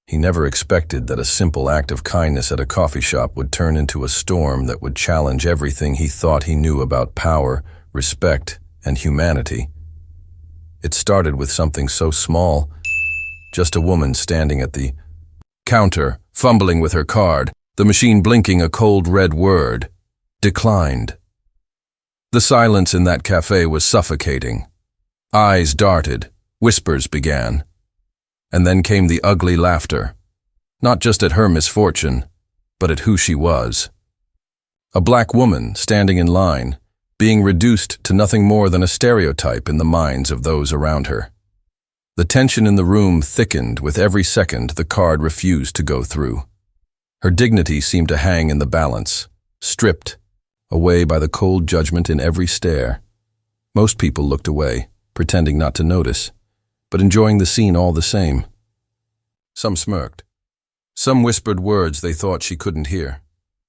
He never expected that a simple act of kindness at a coffee shop would turn into a storm that would challenge everything he thought he knew about power, respect, and humanity. It started with something so small, just a woman standing at the counter, fumbling with her card, the machine blinking a cold red word: declined. The silence in that cafe was suffocating. Eyes darted, whispers began. And then came the ugly laughter, not just at her misfortune, but at who she was. A black woman standing in line, being reduced to nothing more than a stereotype in the minds of those around her. The tension in the room thickened with every second the card refused to go through. Her dignity seemed to hang in the balance, stripped away by the cold judgment in every stare. Most people looked away, pretending not to notice, but enjoying the scene all the same. Some smirked. Some whispered words they thought she couldn't hear.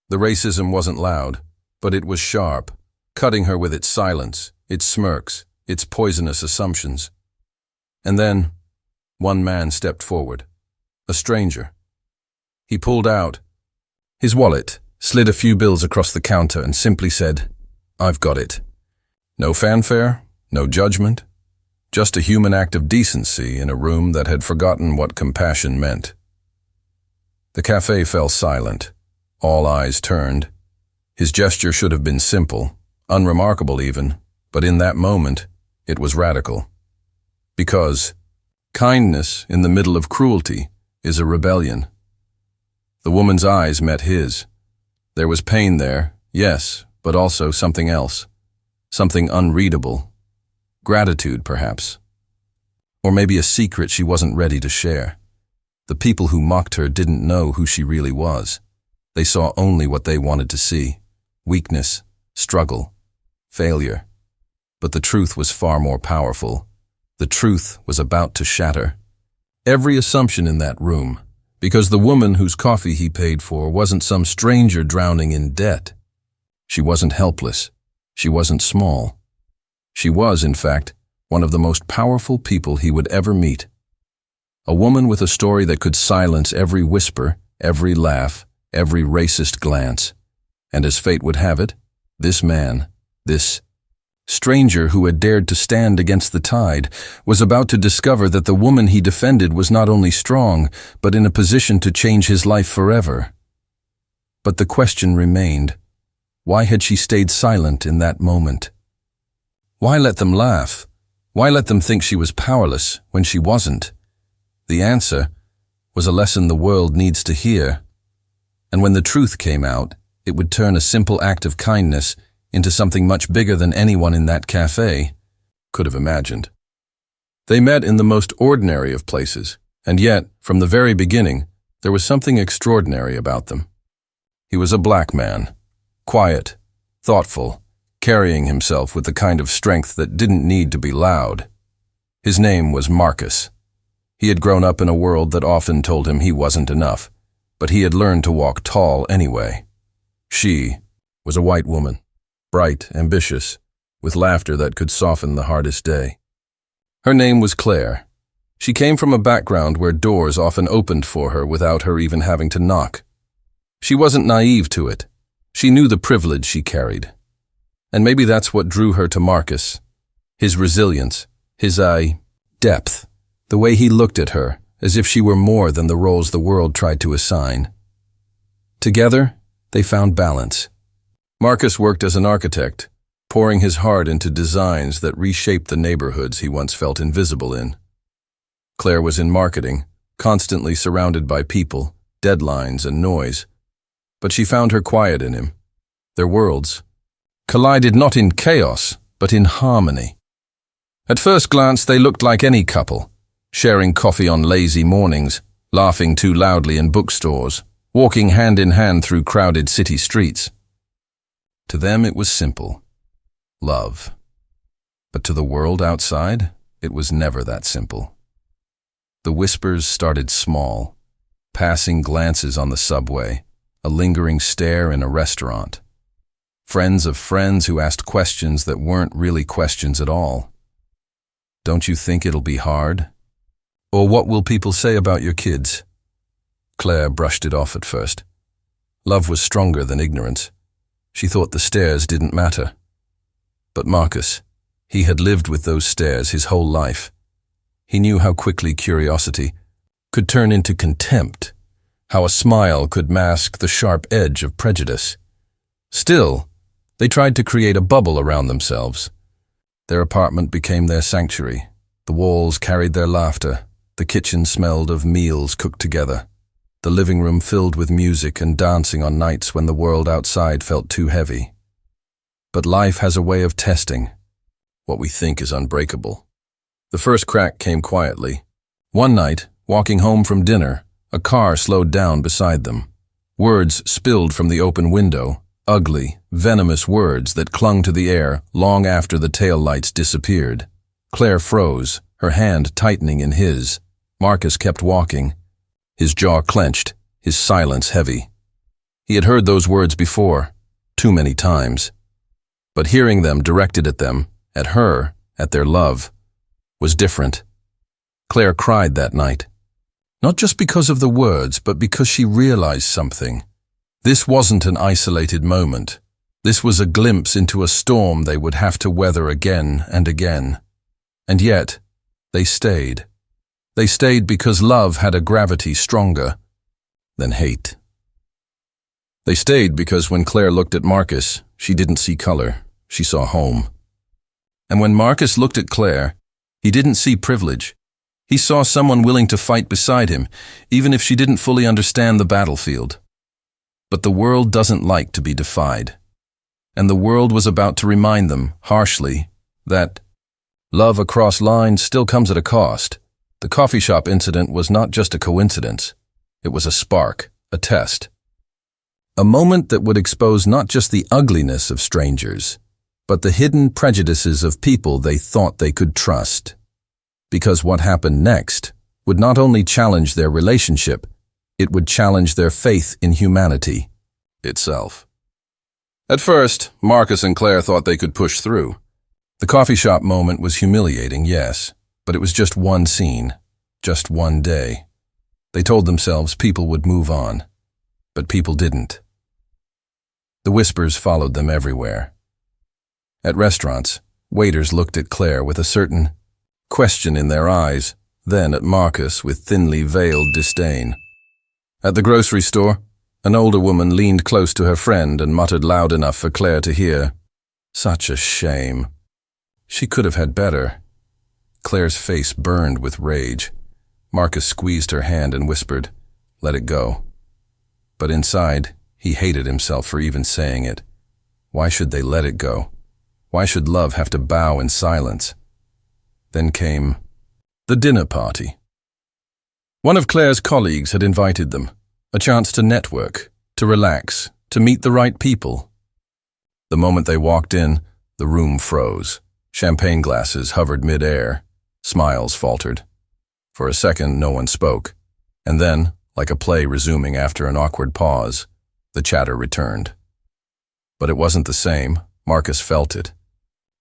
The racism wasn't loud, but it was sharp, cutting her with its silence, its smirks, its poisonous assumptions. And then, one man stepped forward. A stranger. He pulled out his wallet, slid a few bills across the counter, and simply said, "I've got it." No fanfare, no judgment, just a human act of decency in a room that had forgotten what compassion meant. The cafe fell silent. All eyes turned. His gesture should have been simple, unremarkable even, but in that moment, it was radical. Because kindness in the middle of cruelty is a rebellion. The woman's eyes met his. There was pain there, yes, but also something else, something unreadable. Gratitude, perhaps. Or maybe a secret she wasn't ready to share. The people who mocked her didn't know who she really was. They saw only what they wanted to see: weakness, struggle, failure. But the truth was far more powerful. The truth was about to shatter every assumption in that room, because the woman whose coffee he paid for wasn't some stranger drowning in debt. She wasn't helpless. She wasn't small. She was, in fact, one of the most powerful people he would ever meet. A woman with a story that could silence every whisper, every laugh, every racist glance. And as fate would have it, this man, this stranger who had dared to stand against the tide, was about to discover that the woman he defended was not only strong, but in a position to change his life forever. But the question remained: why had she stayed silent in that moment? Why let them laugh? Why let them think she was powerless when she wasn't? The answer was a lesson the world needs to hear. And when the truth came out, it would turn a simple act of kindness into something much bigger than anyone in that cafe could have imagined. They met in the most ordinary of places, and yet, from the very beginning, there was something extraordinary about them. He was a black man, quiet, thoughtful, carrying himself with the kind of strength that didn't need to be loud. His name was Marcus. He had grown up in a world that often told him he wasn't enough, but he had learned to walk tall anyway. She was a white woman, bright, ambitious, with laughter that could soften the hardest day. Her name was Claire. She came from a background where doors often opened for her without her even having to knock. She wasn't naive to it. She knew the privilege she carried. And maybe that's what drew her to Marcus. His resilience, his depth, the way he looked at her, as if she were more than the roles the world tried to assign. Together, they found balance. Marcus worked as an architect, pouring his heart into designs that reshaped the neighborhoods he once felt invisible in. Claire was in marketing, constantly surrounded by people, deadlines, and noise. But she found her quiet in him. Their worlds collided not in chaos, but in harmony. At first glance, they looked like any couple, sharing coffee on lazy mornings, laughing too loudly in bookstores, walking hand in hand through crowded city streets. To them, it was simple: love. But to the world outside, it was never that simple. The whispers started small, passing glances on the subway, a lingering stare in a restaurant. Friends of friends who asked questions that weren't really questions at all. Don't you think it'll be hard? Or what will people say about your kids? Claire brushed it off at first. Love was stronger than ignorance. She thought the stares didn't matter. But Marcus, he had lived with those stares his whole life. He knew how quickly curiosity could turn into contempt, how a smile could mask the sharp edge of prejudice. Still, they tried to create a bubble around themselves. Their apartment became their sanctuary. The walls carried their laughter. The kitchen smelled of meals cooked together. The living room filled with music and dancing on nights when the world outside felt too heavy. But life has a way of testing what we think is unbreakable. The first crack came quietly. One night, walking home from dinner, a car slowed down beside them. Words spilled from the open window, ugly, venomous words that clung to the air long after the taillights disappeared. Claire froze, her hand tightening in his. Marcus kept walking, his jaw clenched, his silence heavy. He had heard those words before, too many times. But hearing them directed at them, at her, at their love, was different. Claire cried that night. Not just because of the words, but because she realized something. This wasn't an isolated moment. This was a glimpse into a storm they would have to weather again and again. And yet, they stayed. They stayed because love had a gravity stronger than hate. They stayed because when Claire looked at Marcus, she didn't see color, she saw home. And when Marcus looked at Claire, he didn't see privilege. He saw someone willing to fight beside him, even if she didn't fully understand the battlefield. But the world doesn't like to be defied. And the world was about to remind them, harshly, that love across lines still comes at a cost. The coffee shop incident was not just a coincidence. It was a spark, a test. A moment that would expose not just the ugliness of strangers, but the hidden prejudices of people they thought they could trust. Because what happened next would not only challenge their relationship, it would challenge their faith in humanity itself. At first, Marcus and Claire thought they could push through. The coffee shop moment was humiliating, yes, but it was just one scene, just one day. They told themselves people would move on, but people didn't. The whispers followed them everywhere. At restaurants, waiters looked at Claire with a certain question in their eyes, then at Marcus with thinly veiled disdain. At the grocery store, an older woman leaned close to her friend and muttered loud enough for Claire to hear, "Such a shame. She could have had better." Claire's face burned with rage. Marcus squeezed her hand and whispered, "Let it go." But inside, he hated himself for even saying it. Why should they let it go? Why should love have to bow in silence? Then came the dinner party. One of Claire's colleagues had invited them, a chance to network, to relax, to meet the right people. The moment they walked in, the room froze. Champagne glasses hovered mid-air. Smiles faltered. For a second, no one spoke. And then, like a play resuming after an awkward pause, the chatter returned. But it wasn't the same. Marcus felt it.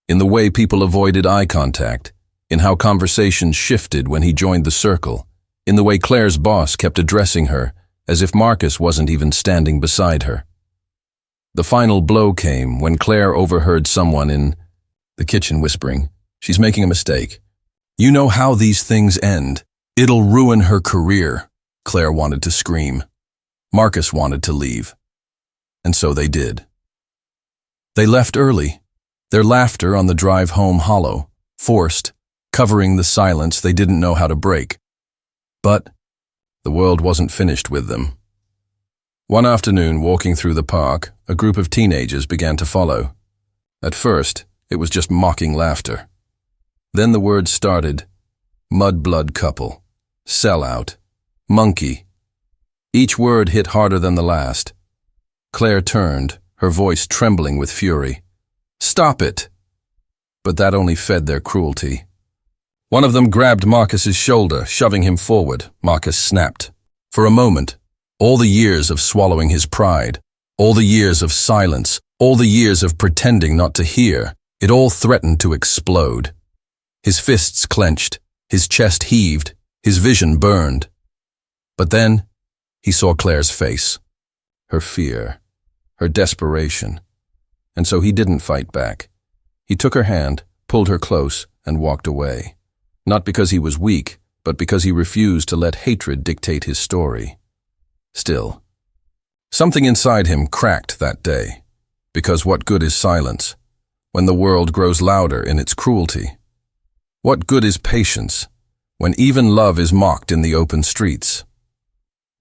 In the way people avoided eye contact, in how conversations shifted when he joined the circle, in the way Claire's boss kept addressing her, as if Marcus wasn't even standing beside her. The final blow came when Claire overheard someone in the kitchen whispering, "She's making a mistake. You know how these things end. It'll ruin her career." Claire wanted to scream. Marcus wanted to leave. And so they did. They left early, their laughter on the drive home hollow, forced, covering the silence they didn't know how to break. But the world wasn't finished with them. One afternoon, walking through the park, a group of teenagers began to follow. At first, it was just mocking laughter. Then the words started: mudblood couple, sellout, monkey. Each word hit harder than the last. Claire turned, her voice trembling with fury. "Stop it!" But that only fed their cruelty. One of them grabbed Marcus's shoulder, shoving him forward. Marcus snapped. For a moment, all the years of swallowing his pride, all the years of silence, all the years of pretending not to hear, it all threatened to explode. His fists clenched, his chest heaved, his vision burned. But then, He saw Claire's face, her fear, her desperation, and so he didn't fight back. He took her hand, pulled her close, and walked away. Not because he was weak, but because he refused to let hatred dictate his story. Still, something inside him cracked that day, because what good is silence when the world grows louder in its cruelty? What good is patience when even love is mocked in the open streets?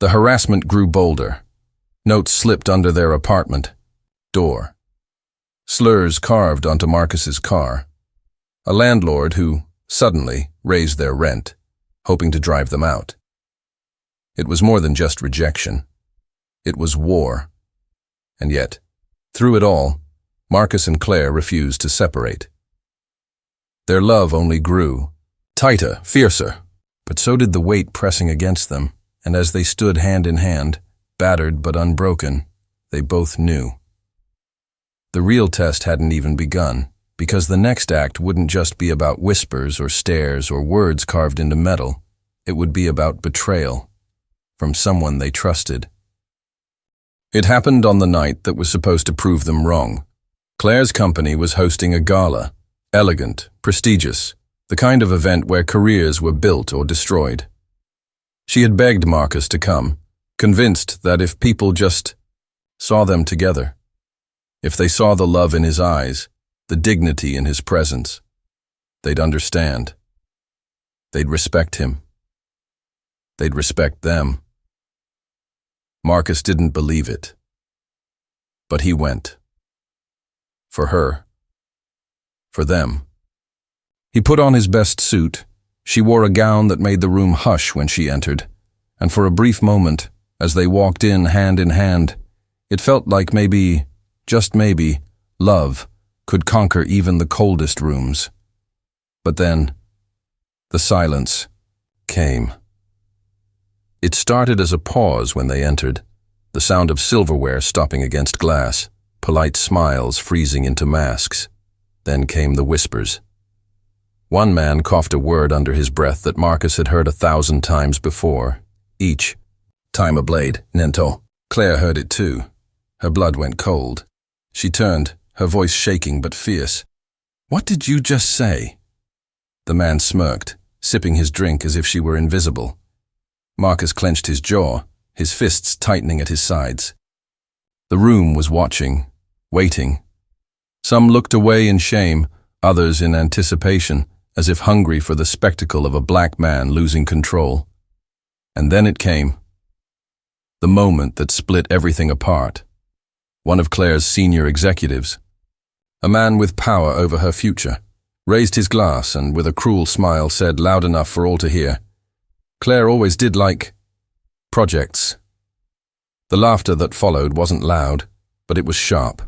The harassment grew bolder. Notes slipped under their apartment door. Slurs carved onto Marcus's car. A landlord who, suddenly, raised their rent, hoping to drive them out. It was more than just rejection. It was war. And yet, through it all, Marcus and Claire refused to separate. Their love only grew, tighter, fiercer, but so did the weight pressing against them, and as they stood hand in hand, battered but unbroken, they both knew. The real test hadn't even begun, because the next act wouldn't just be about whispers or stares or words carved into metal. It would be about betrayal from someone they trusted. It happened on the night that was supposed to prove them wrong. Claire's company was hosting a gala, elegant, prestigious, the kind of event where careers were built or destroyed. She had begged Marcus to come, convinced that if people just saw them together, if they saw the love in his eyes, the dignity in his presence, they'd understand. They'd respect him. They'd respect them. Marcus didn't believe it. But he went. For her. For them. He put on his best suit. She wore a gown that made the room hush when she entered, and for a brief moment, as they walked in hand, it felt like maybe, just maybe, love could conquer even the coldest rooms. But then, the silence came. It started as a pause when they entered, the sound of silverware stopping against glass, polite smiles freezing into masks. Then came the whispers. One man coughed a word under his breath that Marcus had heard 1,000 times before, each time a blade, Nento. Claire heard it too. Her blood went cold. She turned, her voice shaking but fierce. "What did you just say?" The man smirked, sipping his drink as if she were invisible. Marcus clenched his jaw, his fists tightening at his sides. The room was watching, waiting. Some looked away in shame, others in anticipation, as if hungry for the spectacle of a black man losing control. And then it came. The moment that split everything apart. One of Claire's senior executives, a man with power over her future, raised his glass and with a cruel smile said loud enough for all to hear, "Claire always did like projects." The laughter that followed wasn't loud, but it was sharp.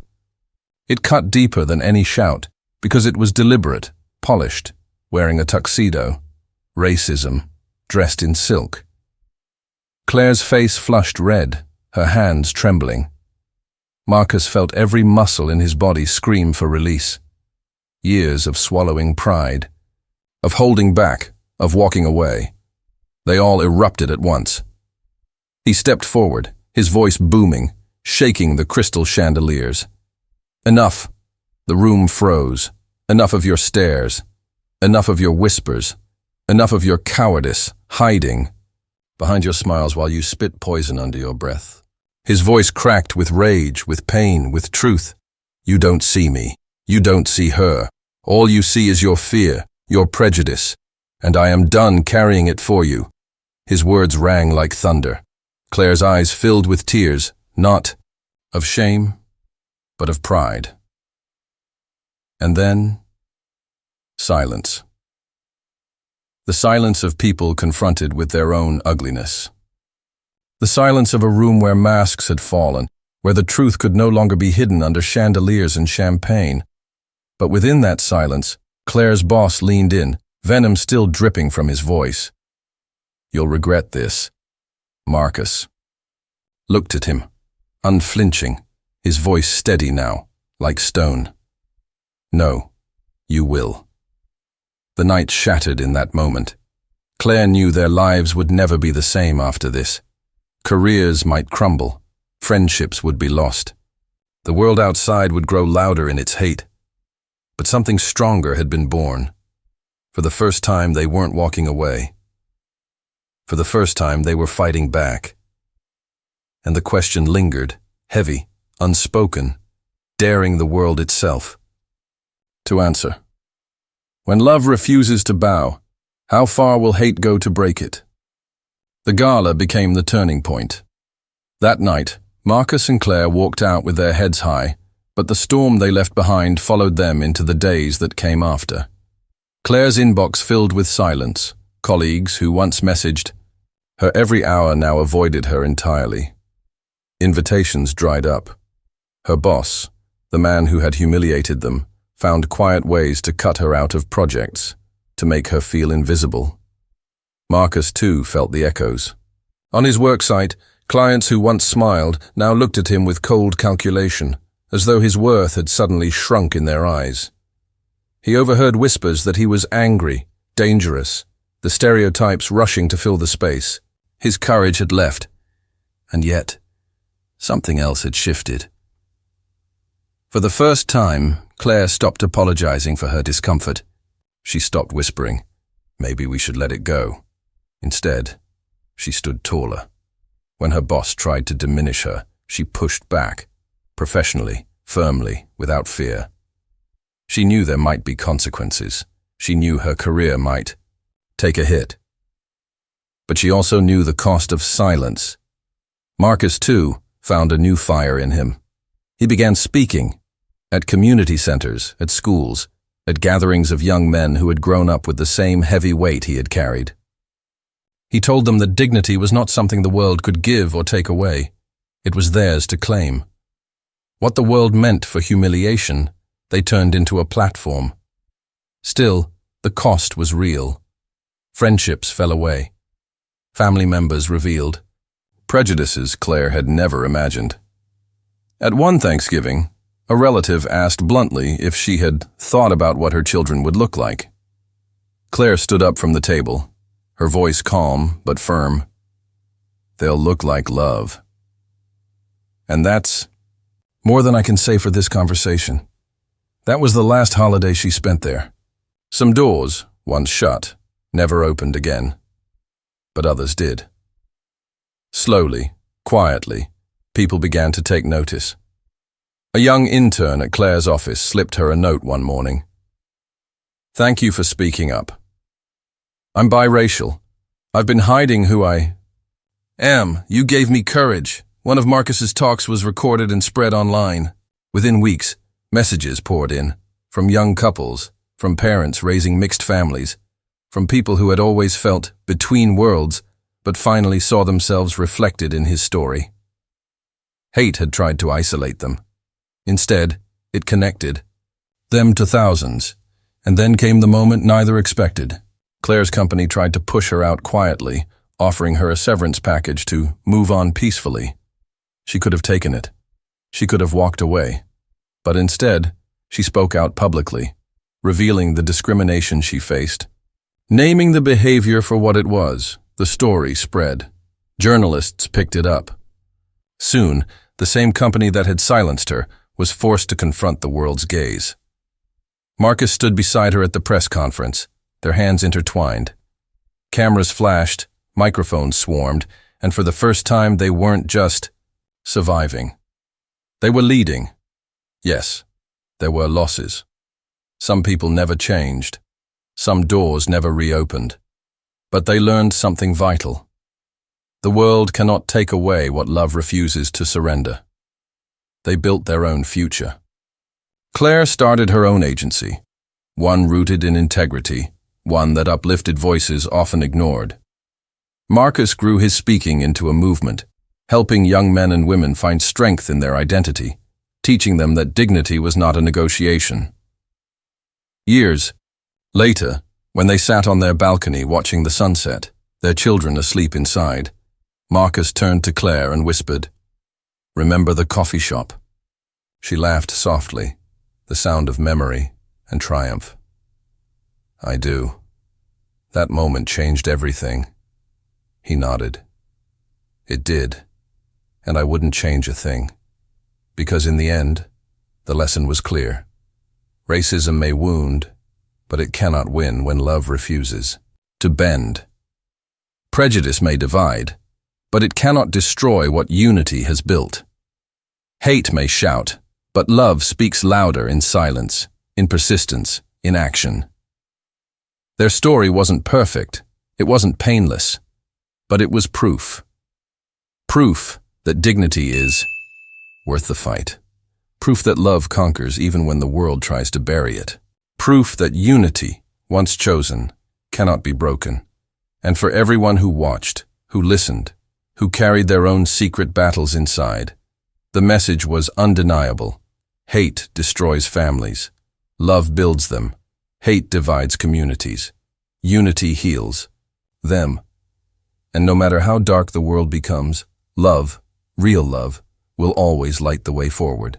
It cut deeper than any shout, because it was deliberate, polished, wearing a tuxedo, racism, dressed in silk. Claire's face flushed red, her hands trembling. Marcus felt every muscle in his body scream for release. Years of swallowing pride, of holding back, of walking away. They all erupted at once. He stepped forward, his voice booming, shaking the crystal chandeliers. "Enough." The room froze. "Enough of your stares. Enough of your whispers. Enough of your cowardice, hiding behind your smiles while you spit poison under your breath." His voice cracked with rage, with pain, with truth. "You don't see me. You don't see her. All you see is your fear, your prejudice, and I am done carrying it for you." His words rang like thunder. Claire's eyes filled with tears, not of shame, but of pride. And then, silence. The silence of people confronted with their own ugliness. The silence of a room where masks had fallen, where the truth could no longer be hidden under chandeliers and champagne. But within that silence, Claire's boss leaned in, venom still dripping from his voice. "You'll regret this." Marcus looked at him, unflinching, his voice steady now, like stone. "No, you will." The night shattered in that moment. Claire knew their lives would never be the same after this. Careers might crumble. Friendships would be lost. The world outside would grow louder in its hate. But something stronger had been born. For the first time, they weren't walking away. For the first time, they were fighting back. And the question lingered, heavy, unspoken, daring the world itself to answer. When love refuses to bow, how far will hate go to break it? The gala became the turning point. That night, Marcus and Claire walked out with their heads high, but the storm they left behind followed them into the days that came after. Claire's inbox filled with silence. Colleagues who once messaged her every hour now avoided her entirely. Invitations dried up. Her boss, the man who had humiliated them, found quiet ways to cut her out of projects, to make her feel invisible. Marcus, too, felt the echoes. On his worksite, clients who once smiled now looked at him with cold calculation, as though his worth had suddenly shrunk in their eyes. He overheard whispers that he was angry, dangerous, the stereotypes rushing to fill the space. His courage had left, and yet something else had shifted. For the first time, Claire stopped apologizing for her discomfort. She stopped whispering, "Maybe we should let it go." Instead, she stood taller. When her boss tried to diminish her, she pushed back, professionally, firmly, without fear. She knew there might be consequences. She knew her career might take a hit. But she also knew the cost of silence. Marcus, too, found a new fire in him. He began speaking at community centers, at schools, at gatherings of young men who had grown up with the same heavy weight he had carried. He told them that dignity was not something the world could give or take away. It was theirs to claim. What the world meant for humiliation, they turned into a platform. Still, the cost was real. Friendships fell away. Family members revealed prejudices Claire had never imagined. At one Thanksgiving, a relative asked bluntly if she had thought about what her children would look like. Claire stood up from the table, her voice calm but firm. "They'll look like love." And that's more than I can say for this conversation. That was the last holiday she spent there. Some doors, once shut, never opened again. But others did. Slowly, quietly, people began to take notice. A young intern at Claire's office slipped her a note one morning. "Thank you for speaking up. I'm biracial. I've been hiding who I am. You gave me courage." One of Marcus's talks was recorded and spread online. Within weeks, messages poured in, from young couples, from parents raising mixed families, from people who had always felt between worlds, but finally saw themselves reflected in his story. Hate had tried to isolate them. Instead, it connected them to thousands, and then came the moment neither expected. Claire's company tried to push her out quietly, offering her a severance package to move on peacefully. She could have taken it. She could have walked away. But instead, she spoke out publicly, revealing the discrimination she faced. Naming the behavior for what it was, the story spread. Journalists picked it up. Soon, the same company that had silenced her was forced to confront the world's gaze. Marcus stood beside her at the press conference, their hands intertwined. Cameras flashed, microphones swarmed, and for the first time they weren't just surviving. They were leading. Yes, there were losses. Some people never changed. Some doors never reopened. But they learned something vital. The world cannot take away what love refuses to surrender. They built their own future. Claire started her own agency, one rooted in integrity, one that uplifted voices often ignored. Marcus grew his speaking into a movement, helping young men and women find strength in their identity, teaching them that dignity was not a negotiation. Years later, when they sat on their balcony watching the sunset, their children asleep inside, Marcus turned to Claire and whispered, "Remember the coffee shop?" She laughed softly, the sound of memory and triumph. "I do. That moment changed everything." He nodded. It did, and I wouldn't change a thing. Because in the end, the lesson was clear. Racism may wound, but it cannot win when love refuses to bend. Prejudice may divide, but it cannot destroy what unity has built. Hate may shout, but love speaks louder in silence, in persistence, in action. Their story wasn't perfect, it wasn't painless, but it was proof. Proof that dignity is worth the fight. Proof that love conquers even when the world tries to bury it. Proof that unity, once chosen, cannot be broken. And for everyone who watched, who listened, who carried their own secret battles inside, the message was undeniable. Hate destroys families. Love builds them. Hate divides communities. Unity heals them. And no matter how dark the world becomes, love, real love, will always light the way forward.